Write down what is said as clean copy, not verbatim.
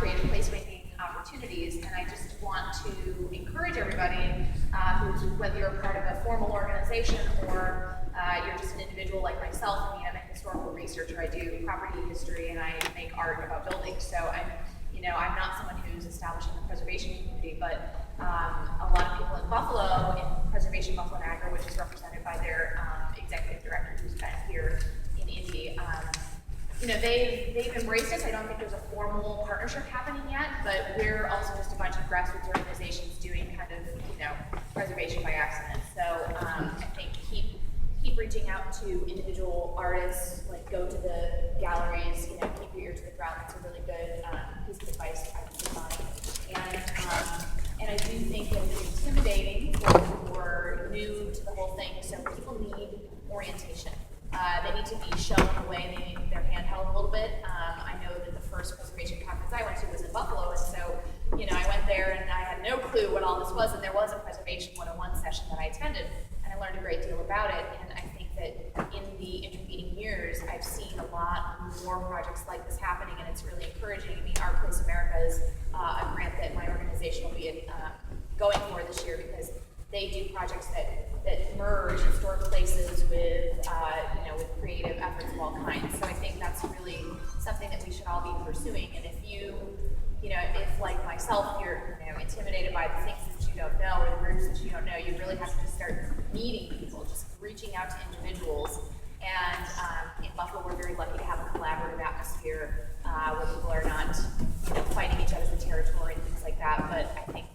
creative placemaking opportunities, and I just want to encourage everybody, whether you're a part of a formal organization or you're just an individual like myself. I mean, I'm a historical researcher. I do property history and I make art about buildings. So I'm not someone who's establishing the preservation community, but a lot of people in Buffalo, in Preservation Buffalo and Agri, which is represented by their executive director, who's been here in Indy. They've embraced us. I don't think there's a formal partnership happening yet, but we're also just a bunch of grassroots organizations doing kind of, preservation by accident. So I think keep reaching out to individual artists, like go to the galleries, keep your ear to the ground. That's a really good piece of advice I can find. And I do think that it's intimidating when we're new to the whole thing, so people need orientation. They need to be shown the way, they need their hand held a little bit. I know that the first preservation conference I went to was in Buffalo, and so, I went there and I had no clue what all this was, and there was a Preservation 101 session that I attended, and I learned a great deal about it, and I think that in the intervening years, I've seen a lot more projects like this happening, and it's really encouraging. I mean, Art Place America is a grant that my organization will be going for this year, because they do projects that merge historic places with, with creative efforts of all kinds. So I think that's really something that we should all be pursuing. And if if like myself, you're intimidated by the things that you don't know or the groups that you don't know, you really have to just start meeting people, just reaching out to individuals. And in Buffalo, we're very lucky to have a collaborative atmosphere where people are not fighting each other's territory and things like that. But I think